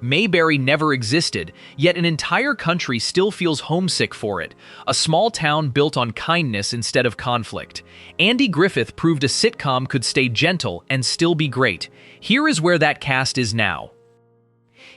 Mayberry never existed, yet an entire country still feels homesick for it. A small town built on kindness instead of conflict. Andy Griffith proved a sitcom could stay gentle and still be great. Here is where that cast is now.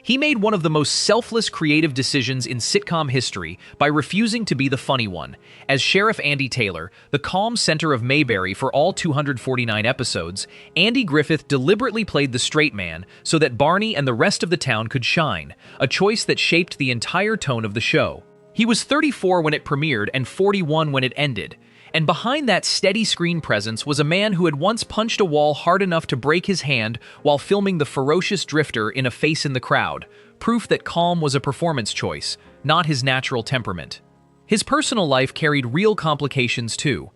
He made one of the most selfless creative decisions in sitcom history by refusing to be the funny one. As Sheriff Andy Taylor, the calm center of Mayberry for all 249 episodes, Andy Griffith deliberately played the straight man so that Barney and the rest of the town could shine, a choice that shaped the entire tone of the show. He was 34 when it premiered and 41 when it ended. And behind that steady screen presence was a man who had once punched a wall hard enough to break his hand while filming the ferocious drifter in A Face in the Crowd, proof that calm was a performance choice, not his natural temperament. His personal life carried real complications too.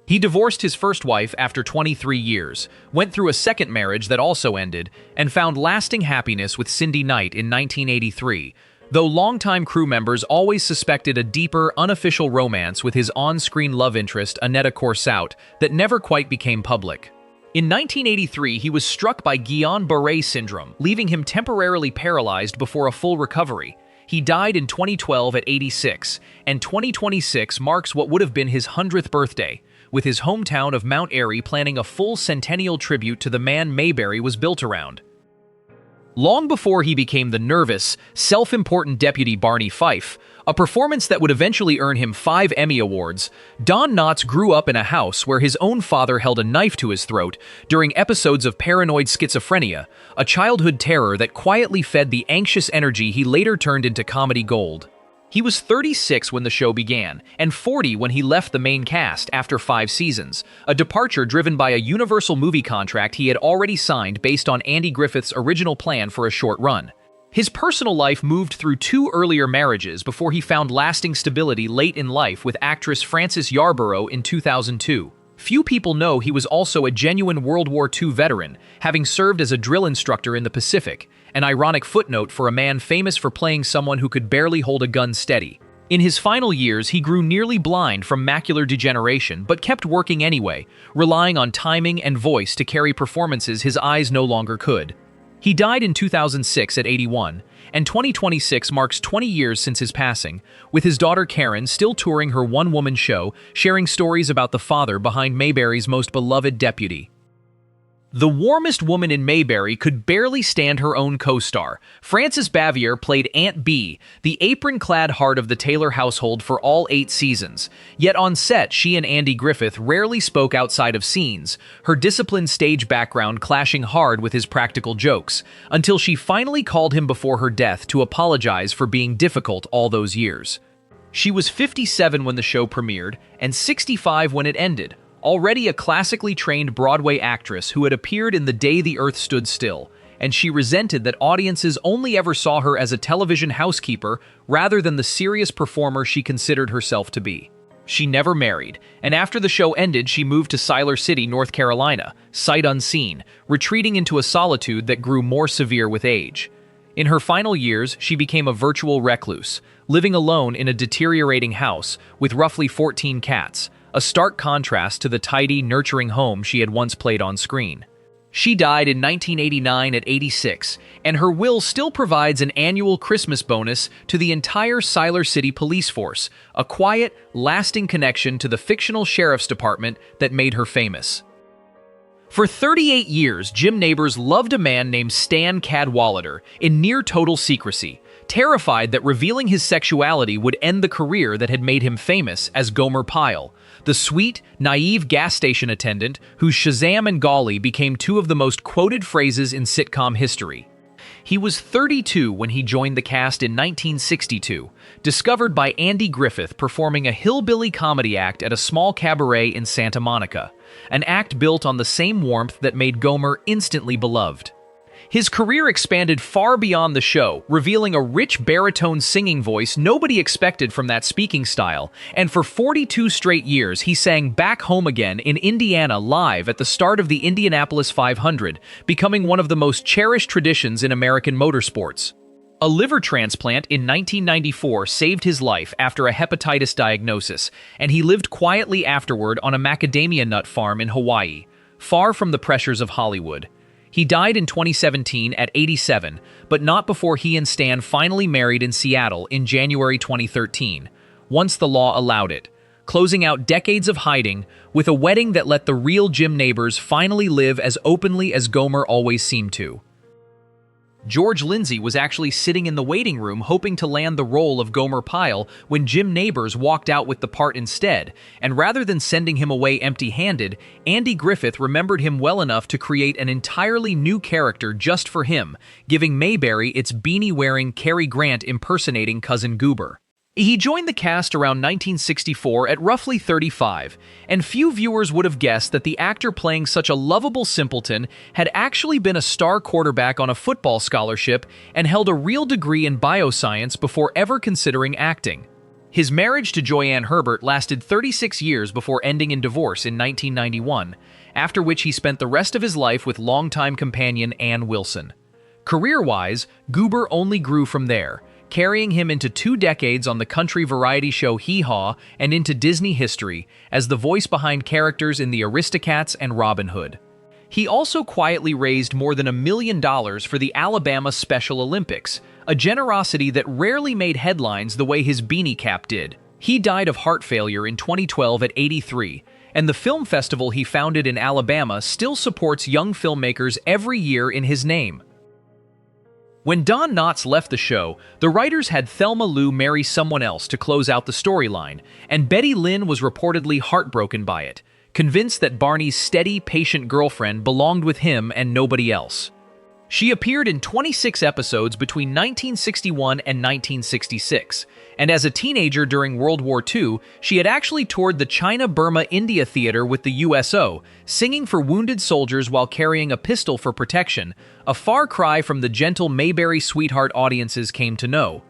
He divorced his first wife after 23 years, went through a second marriage that also ended, and found lasting happiness with Cindy Knight in 1983, though longtime crew members always suspected a deeper, unofficial romance with his on-screen love interest, Aneta Corsaut, that never quite became public. In 1983, he was struck by Guillain-Barré syndrome, leaving him temporarily paralyzed before a full recovery. He died in 2012 at 86, and 2026 marks what would have been his 100th birthday, with his hometown of Mount Airy planning a full centennial tribute to the man Mayberry was built around. Long before he became the nervous, self-important deputy Barney Fife, a performance that would eventually earn him 5 Emmy Awards, Don Knotts grew up in a house where his own father held a knife to his throat during episodes of paranoid schizophrenia, a childhood terror that quietly fed the anxious energy he later turned into comedy gold. He was 36 when the show began, and 40 when he left the main cast after 5 seasons, a departure driven by a Universal movie contract he had already signed based on Andy Griffith's original plan for a short run. His personal life moved through 2 earlier marriages before he found lasting stability late in life with actress Frances Yarborough in 2002. Few people know he was also a genuine World War II veteran, having served as a drill instructor in the Pacific, an ironic footnote for a man famous for playing someone who could barely hold a gun steady. In his final years, he grew nearly blind from macular degeneration, but kept working anyway, relying on timing and voice to carry performances his eyes no longer could. He died in 2006 at 81, and 2026 marks 20 years since his passing, with his daughter Karen still touring her one-woman show, sharing stories about the father behind Mayberry's most beloved deputy. The warmest woman in Mayberry could barely stand her own co-star. Frances Bavier played Aunt Bee, the apron-clad heart of the Taylor household for all 8 seasons. Yet on set, she and Andy Griffith rarely spoke outside of scenes, her disciplined stage background clashing hard with his practical jokes, until she finally called him before her death to apologize for being difficult all those years. She was 57 when the show premiered, and 65 when it ended. Already a classically trained Broadway actress who had appeared in The Day the Earth Stood Still, and she resented that audiences only ever saw her as a television housekeeper rather than the serious performer she considered herself to be. She never married, and after the show ended she moved to Siler City, North Carolina, sight unseen, retreating into a solitude that grew more severe with age. In her final years, she became a virtual recluse, living alone in a deteriorating house with roughly 14 cats, a stark contrast to the tidy, nurturing home she had once played on screen. She died in 1989 at 86, and her will still provides an annual Christmas bonus to the entire Siler City police force, a quiet, lasting connection to the fictional sheriff's department that made her famous. For 38 years, Jim Nabors loved a man named Stan Cadwallader in near-total secrecy, terrified that revealing his sexuality would end the career that had made him famous as Gomer Pyle, the sweet, naive gas station attendant whose Shazam and Golly became 2 of the most quoted phrases in sitcom history. He was 32 when he joined the cast in 1962, discovered by Andy Griffith performing a hillbilly comedy act at a small cabaret in Santa Monica, an act built on the same warmth that made Gomer instantly beloved. His career expanded far beyond the show, revealing a rich baritone singing voice nobody expected from that speaking style, and for 42 straight years he sang Back Home Again in Indiana live at the start of the Indianapolis 500, becoming one of the most cherished traditions in American motorsports. A liver transplant in 1994 saved his life after a hepatitis diagnosis, and he lived quietly afterward on a macadamia nut farm in Hawaii, far from the pressures of Hollywood. He died in 2017 at 87, but not before he and Stan finally married in Seattle in January 2013, once the law allowed it, closing out decades of hiding with a wedding that let the real Jim Nabors finally live as openly as Gomer always seemed to. George Lindsey was actually sitting in the waiting room hoping to land the role of Gomer Pyle when Jim Nabors walked out with the part instead, and rather than sending him away empty-handed, Andy Griffith remembered him well enough to create an entirely new character just for him, giving Mayberry its beanie-wearing Cary Grant impersonating Cousin Goober. He joined the cast around 1964 at roughly 35, and few viewers would have guessed that the actor playing such a lovable simpleton had actually been a star quarterback on a football scholarship and held a real degree in bioscience before ever considering acting. His marriage to Joanne Herbert lasted 36 years before ending in divorce in 1991, after which he spent the rest of his life with longtime companion Ann Wilson. Career-wise, Goober only grew from there, carrying him into 2 decades on the country variety show Hee Haw and into Disney history as the voice behind characters in the Aristocats and Robin Hood. He also quietly raised more than $1 million for the Alabama Special Olympics, a generosity that rarely made headlines the way his beanie cap did. He died of heart failure in 2012 at 83, and the film festival he founded in Alabama still supports young filmmakers every year in his name. When Don Knotts left the show, the writers had Thelma Lou marry someone else to close out the storyline, and Betty Lynn was reportedly heartbroken by it, convinced that Barney's steady, patient girlfriend belonged with him and nobody else. She appeared in 26 episodes between 1961 and 1966, and as a teenager during World War II, she had actually toured the China-Burma-India Theater with the USO, singing for wounded soldiers while carrying a pistol for protection, a far cry from the gentle Mayberry sweetheart audiences came to know.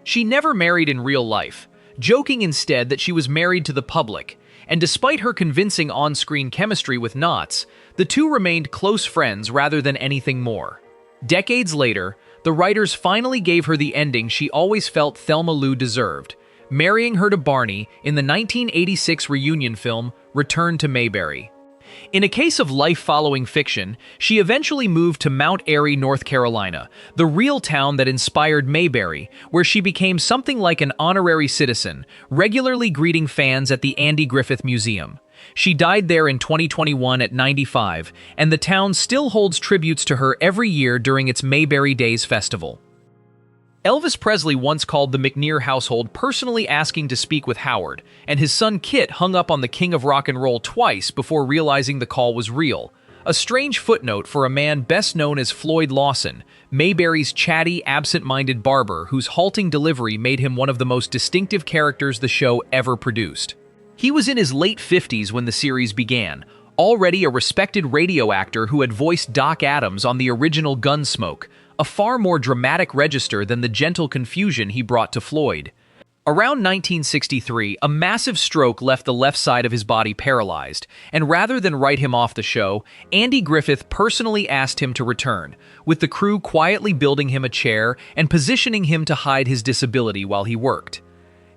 She never married in real life, joking instead that she was married to the public, and despite her convincing on-screen chemistry with Knotts, the two remained close friends rather than anything more. Decades later, the writers finally gave her the ending she always felt Thelma Lou deserved, marrying her to Barney in the 1986 reunion film Return to Mayberry. In a case of life-following fiction, she eventually moved to Mount Airy, North Carolina, the real town that inspired Mayberry, where she became something like an honorary citizen, regularly greeting fans at the Andy Griffith Museum. She died there in 2021 at 95, and the town still holds tributes to her every year during its Mayberry Days festival. Elvis Presley once called the McNear household personally asking to speak with Howard, and his son Kit hung up on the king of rock and roll twice before realizing the call was real. A strange footnote for a man best known as Floyd Lawson, Mayberry's chatty, absent-minded barber whose halting delivery made him one of the most distinctive characters the show ever produced. He was in his late 50s when the series began, already a respected radio actor who had voiced Doc Adams on the original Gunsmoke, a far more dramatic register than the gentle confusion he brought to Floyd. Around 1963, a massive stroke left the left side of his body paralyzed, and rather than write him off the show, Andy Griffith personally asked him to return, with the crew quietly building him a chair and positioning him to hide his disability while he worked.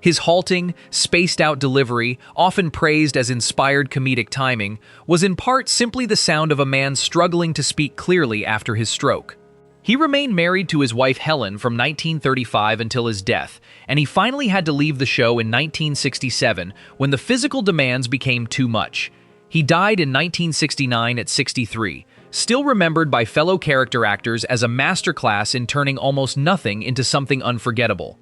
His halting, spaced-out delivery, often praised as inspired comedic timing, was in part simply the sound of a man struggling to speak clearly after his stroke. He remained married to his wife Helen from 1935 until his death, and he finally had to leave the show in 1967 when the physical demands became too much. He died in 1969 at 63, still remembered by fellow character actors as a masterclass in turning almost nothing into something unforgettable.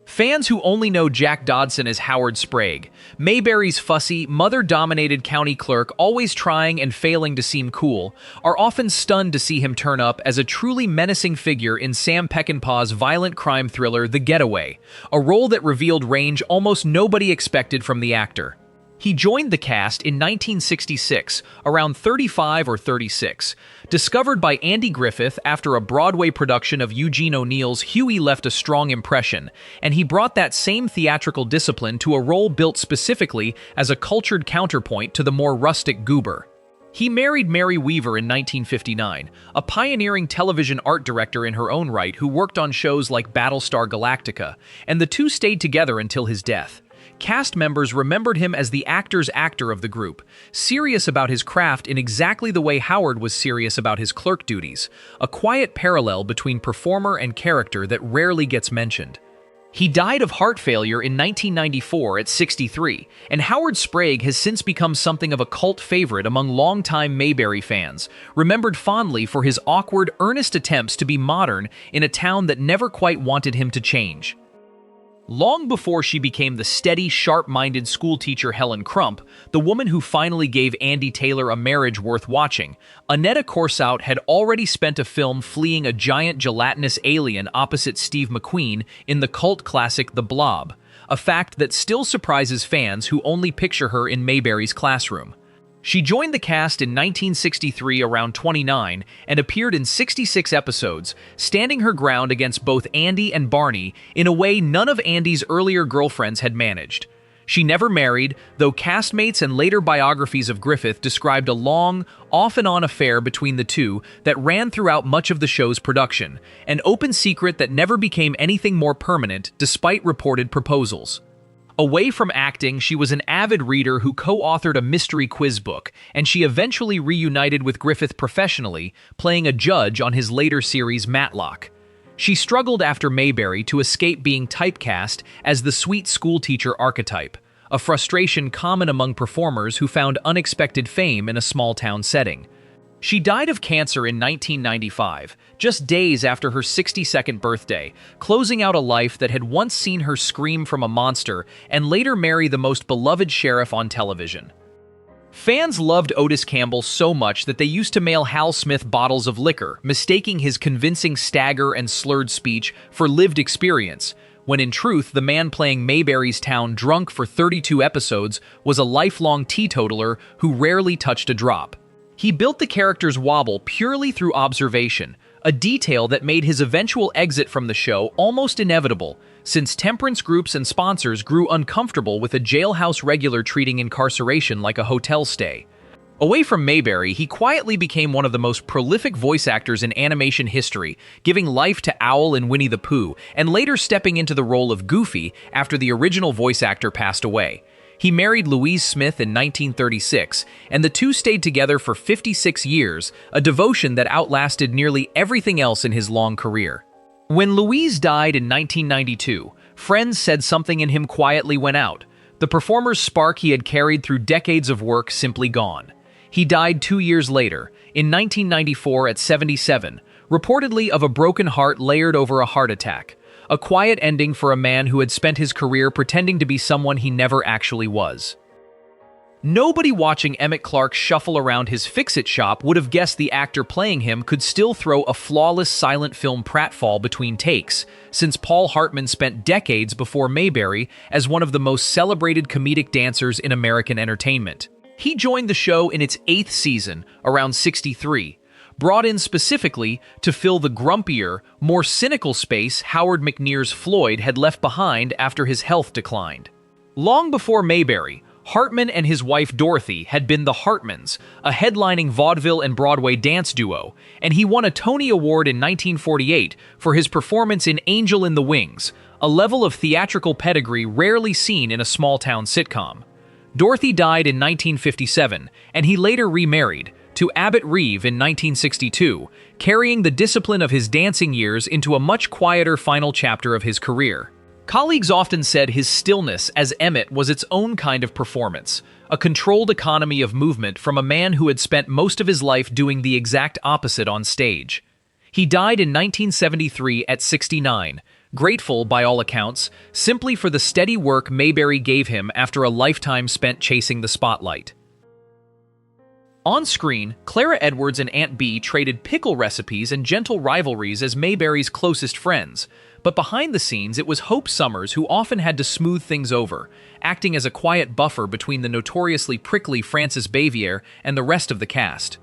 Fans who only know Jack Dodson as Howard Sprague, Mayberry's fussy, mother-dominated county clerk always trying and failing to seem cool, are often stunned to see him turn up as a truly menacing figure in Sam Peckinpah's violent crime thriller The Getaway, a role that revealed range almost nobody expected from the actor. He joined the cast in 1966, around 35 or 36, discovered by Andy Griffith after a Broadway production of Eugene O'Neill's Huey left a strong impression, and he brought that same theatrical discipline to a role built specifically as a cultured counterpoint to the more rustic Goober. He married Mary Weaver in 1959, a pioneering television art director in her own right who worked on shows like Battlestar Galactica, and the two stayed together until his death. Cast members remembered him as the actor's actor of the group, serious about his craft in exactly the way Howard was serious about his clerk duties, a quiet parallel between performer and character that rarely gets mentioned. He died of heart failure in 1994 at 63, and Howard Sprague has since become something of a cult favorite among longtime Mayberry fans, remembered fondly for his awkward, earnest attempts to be modern in a town that never quite wanted him to change. Long before she became the steady, sharp-minded schoolteacher Helen Crump, the woman who finally gave Andy Taylor a marriage worth watching, Aneta Corsaut had already spent a film fleeing a giant gelatinous alien opposite Steve McQueen in the cult classic The Blob, a fact that still surprises fans who only picture her in Mayberry's classroom. She joined the cast in 1963 around 29 and appeared in 66 episodes, standing her ground against both Andy and Barney in a way none of Andy's earlier girlfriends had managed. She never married, though castmates and later biographies of Griffith described a long, off-and-on affair between the two that ran throughout much of the show's production, an open secret that never became anything more permanent despite reported proposals. Away from acting, she was an avid reader who co-authored a mystery quiz book, and she eventually reunited with Griffith professionally, playing a judge on his later series Matlock. She struggled after Mayberry to escape being typecast as the sweet schoolteacher archetype, a frustration common among performers who found unexpected fame in a small-town setting. She died of cancer in 1995, just days after her 62nd birthday, closing out a life that had once seen her scream from a monster and later marry the most beloved sheriff on television. Fans loved Otis Campbell so much that they used to mail Hal Smith bottles of liquor, mistaking his convincing stagger and slurred speech for lived experience, when in truth the man playing Mayberry's town drunk for 32 episodes was a lifelong teetotaler who rarely touched a drop. He built the character's wobble purely through observation, a detail that made his eventual exit from the show almost inevitable, since temperance groups and sponsors grew uncomfortable with a jailhouse regular treating incarceration like a hotel stay. Away from Mayberry, he quietly became one of the most prolific voice actors in animation history, giving life to Owl in Winnie the Pooh, and later stepping into the role of Goofy after the original voice actor passed away. He married Louise Smith in 1936, and the two stayed together for 56 years, a devotion that outlasted nearly everything else in his long career. When Louise died in 1992, friends said something in him quietly went out, the performer's spark he had carried through decades of work simply gone. He died 2 years later, in 1994 at 77, reportedly of a broken heart layered over a heart attack. A quiet ending for a man who had spent his career pretending to be someone he never actually was. Nobody watching Emmett Clark shuffle around his fix-it shop would have guessed the actor playing him could still throw a flawless silent film pratfall between takes, since Paul Hartman spent decades before Mayberry as one of the most celebrated comedic dancers in American entertainment. He joined the show in its 8th season, around 63, brought in specifically to fill the grumpier, more cynical space Howard McNear's Floyd had left behind after his health declined. Long before Mayberry, Hartman and his wife Dorothy had been the Hartmans, a headlining vaudeville and Broadway dance duo, and he won a Tony Award in 1948 for his performance in Angel in the Wings, a level of theatrical pedigree rarely seen in a small-town sitcom. Dorothy died in 1957, and he later remarried, to Abbott Reeve in 1962, carrying the discipline of his dancing years into a much quieter final chapter of his career. Colleagues often said his stillness as Emmett was its own kind of performance, a controlled economy of movement from a man who had spent most of his life doing the exact opposite on stage. He died in 1973 at 69, grateful, by all accounts, simply for the steady work Mayberry gave him after a lifetime spent chasing the spotlight. On screen, Clara Edwards and Aunt Bee traded pickle recipes and gentle rivalries as Mayberry's closest friends, but behind the scenes it was Hope Summers who often had to smooth things over, acting as a quiet buffer between the notoriously prickly Frances Bavier and the rest of the cast.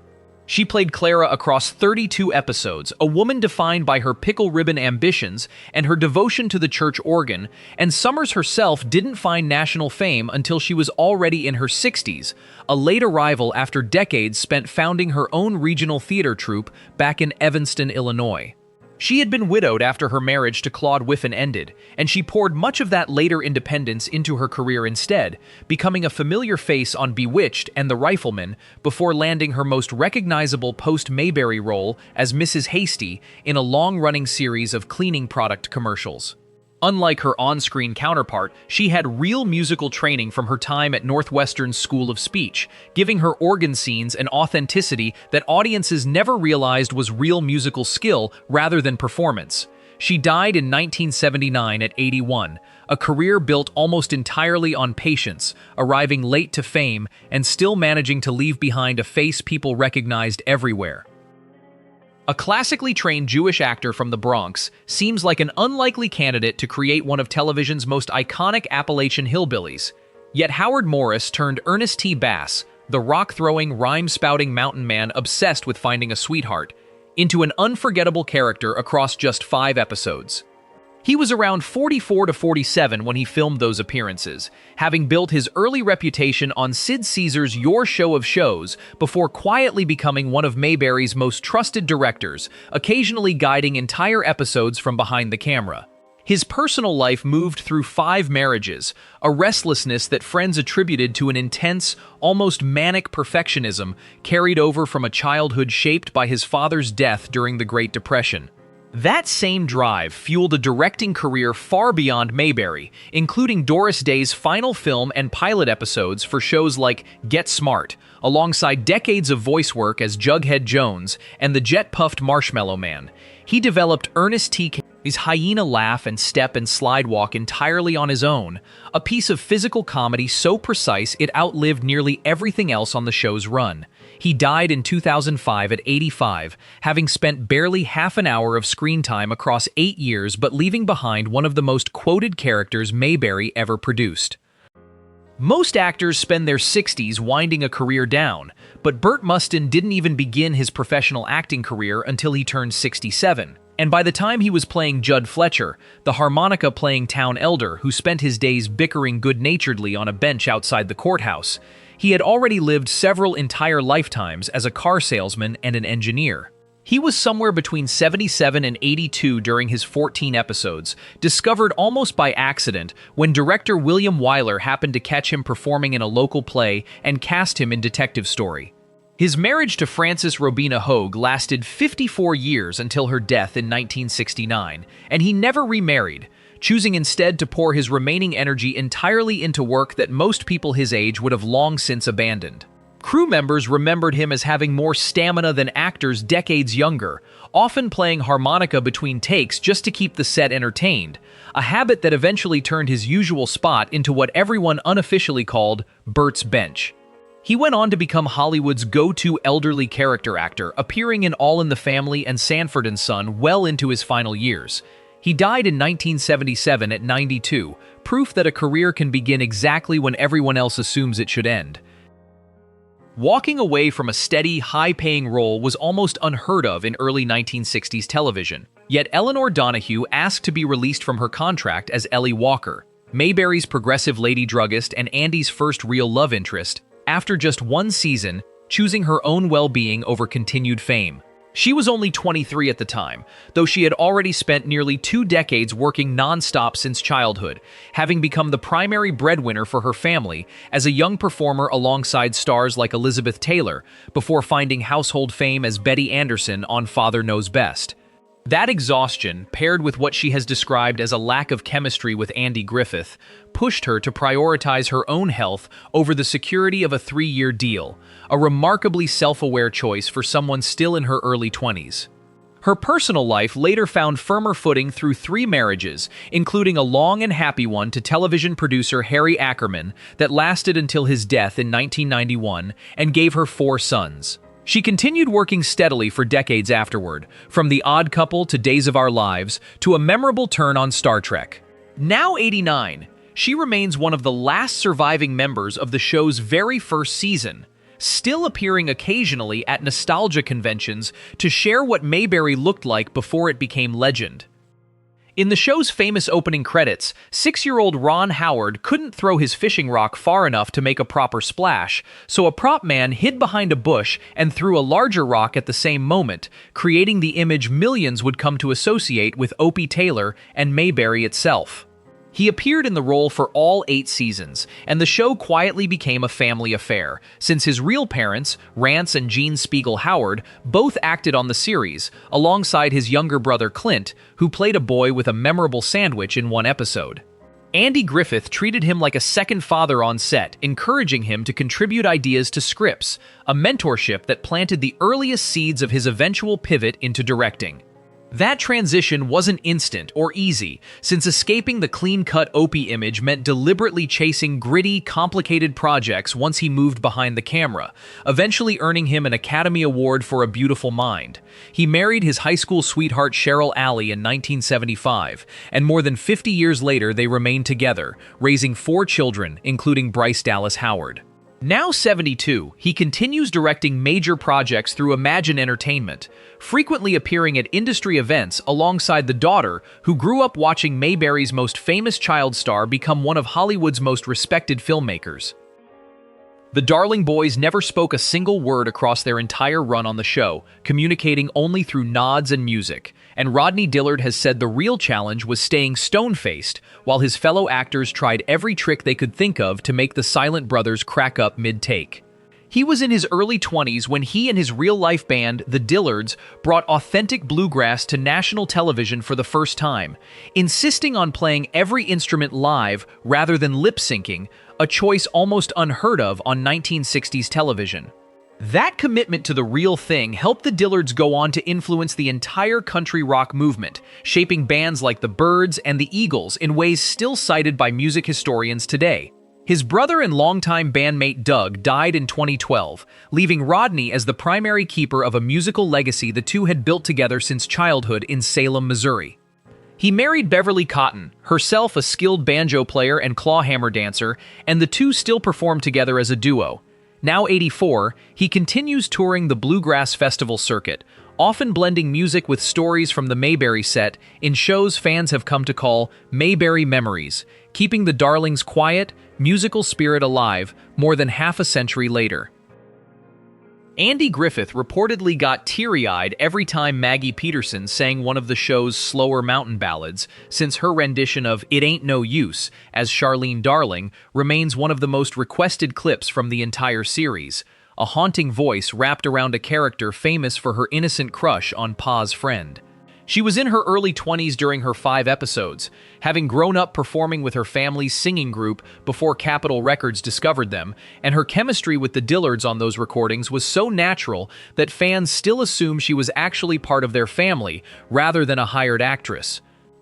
She played Clara across 32 episodes, a woman defined by her pickle ribbon ambitions and her devotion to the church organ, and Summers herself didn't find national fame until she was already in her 60s, a late arrival after decades spent founding her own regional theater troupe back in Evanston, Illinois. She had been widowed after her marriage to Claude Whiffen ended, and she poured much of that later independence into her career instead, becoming a familiar face on Bewitched and The Rifleman before landing her most recognizable post-Mayberry role as Mrs. Hasty in a long-running series of cleaning product commercials. Unlike her on-screen counterpart, she had real musical training from her time at Northwestern's School of Speech, giving her organ scenes an authenticity that audiences never realized was real musical skill rather than performance. She died in 1979 at 81, a career built almost entirely on patience, arriving late to fame and still managing to leave behind a face people recognized everywhere. A classically trained Jewish actor from the Bronx seems like an unlikely candidate to create one of television's most iconic Appalachian hillbillies. Yet Howard Morris turned Ernest T. Bass, the rock-throwing, rhyme-spouting mountain man obsessed with finding a sweetheart, into an unforgettable character across just 5 episodes. He was around 44 to 47 when he filmed those appearances, having built his early reputation on Sid Caesar's Your Show of Shows before quietly becoming one of Mayberry's most trusted directors, occasionally guiding entire episodes from behind the camera. His personal life moved through 5 marriages, a restlessness that friends attributed to an intense, almost manic perfectionism carried over from a childhood shaped by his father's death during the Great Depression. That same drive fueled a directing career far beyond Mayberry, including Doris Day's final film and pilot episodes for shows like Get Smart, alongside decades of voice work as Jughead Jones and the jet-puffed Marshmallow Man. He developed Ernest T. His hyena laugh and step and slide walk entirely on his own, a piece of physical comedy so precise it outlived nearly everything else on the show's run. He died in 2005 at 85, having spent barely half an hour of screen time across 8 years but leaving behind one of the most quoted characters Mayberry ever produced. Most actors spend their 60s winding a career down, but Burt Mustin didn't even begin his professional acting career until he turned 67. And by the time he was playing Judd Fletcher, the harmonica-playing town elder who spent his days bickering good-naturedly on a bench outside the courthouse, he had already lived several entire lifetimes as a car salesman and an engineer. He was somewhere between 77 and 82 during his 14 episodes, discovered almost by accident when director William Wyler happened to catch him performing in a local play and cast him in Detective Story. His marriage to Frances Robina Hogue lasted 54 years until her death in 1969, and he never remarried, choosing instead to pour his remaining energy entirely into work that most people his age would have long since abandoned. Crew members remembered him as having more stamina than actors decades younger, often playing harmonica between takes just to keep the set entertained, a habit that eventually turned his usual spot into what everyone unofficially called Burt's Bench. He went on to become Hollywood's go-to elderly character actor, appearing in All in the Family and Sanford and Son well into his final years. He died in 1977 at 92, proof that a career can begin exactly when everyone else assumes it should end. Walking away from a steady, high-paying role was almost unheard of in early 1960s television. Yet Elinor Donahue asked to be released from her contract as Ellie Walker, Mayberry's progressive lady druggist and Andy's first real love interest, after just 1 season, choosing her own well-being over continued fame. She was only 23 at the time, though she had already spent nearly 2 decades working non-stop since childhood, having become the primary breadwinner for her family as a young performer alongside stars like Elizabeth Taylor, before finding household fame as Betty Anderson on Father Knows Best. That exhaustion, paired with what she has described as a lack of chemistry with Andy Griffith, pushed her to prioritize her own health over the security of a 3-year deal, a remarkably self-aware choice for someone still in her early 20s. Her personal life later found firmer footing through 3 marriages, including a long and happy one to television producer Harry Ackerman that lasted until his death in 1991 and gave her 4 sons. She continued working steadily for decades afterward, from The Odd Couple to Days of Our Lives to a memorable turn on Star Trek. Now 89, she remains one of the last surviving members of the show's very first season, still appearing occasionally at nostalgia conventions to share what Mayberry looked like before it became legend. In the show's famous opening credits, 6-year-old Ron Howard couldn't throw his fishing rock far enough to make a proper splash, so a prop man hid behind a bush and threw a larger rock at the same moment, creating the image millions would come to associate with Opie Taylor and Mayberry itself. He appeared in the role for all 8 seasons, and the show quietly became a family affair, since his real parents, Rance and Gene Spiegel Howard, both acted on the series, alongside his younger brother Clint, who played a boy with a memorable sandwich in one episode. Andy Griffith treated him like a second father on set, encouraging him to contribute ideas to scripts, a mentorship that planted the earliest seeds of his eventual pivot into directing. That transition wasn't instant or easy, since escaping the clean-cut Opie image meant deliberately chasing gritty, complicated projects once he moved behind the camera, eventually earning him an Academy Award for A Beautiful Mind. He married his high school sweetheart Cheryl Alley in 1975, and more than 50 years later they remained together, raising 4 children, including Bryce Dallas Howard. Now 72, he continues directing major projects through Imagine Entertainment, frequently appearing at industry events alongside the daughter who grew up watching Mayberry's most famous child star become one of Hollywood's most respected filmmakers. The Darling Boys never spoke a single word across their entire run on the show, communicating only through nods and music, and Rodney Dillard has said the real challenge was staying stone-faced, while his fellow actors tried every trick they could think of to make the silent brothers crack up mid-take. He was in his early 20s when he and his real-life band, the Dillards, brought authentic bluegrass to national television for the first time, insisting on playing every instrument live rather than lip-syncing, a choice almost unheard of on 1960s television. That commitment to the real thing helped the Dillards go on to influence the entire country rock movement, shaping bands like the Byrds and the Eagles in ways still cited by music historians today. His brother and longtime bandmate Doug died in 2012, leaving Rodney as the primary keeper of a musical legacy the two had built together since childhood in Salem, Missouri. He married Beverly Cotton, herself a skilled banjo player and clawhammer dancer, and the two still perform together as a duo. Now 84, he continues touring the Bluegrass Festival circuit, often blending music with stories from the Mayberry set in shows fans have come to call Mayberry Memories, keeping the Darlings' quiet, musical spirit alive more than half a century later. Andy Griffith reportedly got teary-eyed every time Maggie Peterson sang one of the show's slower mountain ballads, since her rendition of It Ain't No Use as Charlene Darling remains one of the most requested clips from the entire series, a haunting voice wrapped around a character famous for her innocent crush on Pa's friend. She was in her early 20s during her 5 episodes, having grown up performing with her family's singing group before Capitol Records discovered them, and her chemistry with the Dillards on those recordings was so natural that fans still assume she was actually part of their family rather than a hired actress.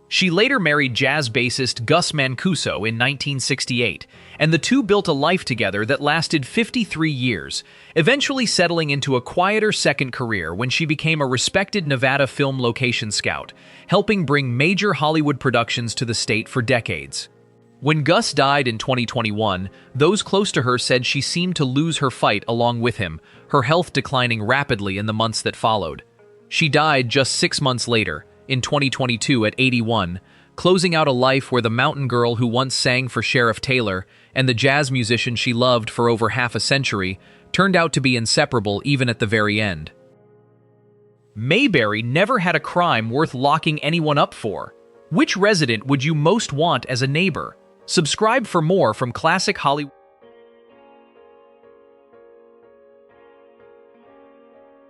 She later married jazz bassist Gus Mancuso in 1968, and the two built a life together that lasted 53 years, eventually settling into a quieter second career when she became a respected Nevada film location scout, helping bring major Hollywood productions to the state for decades. When Gus died in 2021, those close to her said she seemed to lose her fight along with him, her health declining rapidly in the months that followed. She died just 6 months later, in 2022 at 81, closing out a life where the mountain girl who once sang for Sheriff Taylor and the jazz musician she loved for over half a century turned out to be inseparable even at the very end. Mayberry never had a crime worth locking anyone up for. Which resident would you most want as a neighbor? Subscribe for more from Classic Hollywood.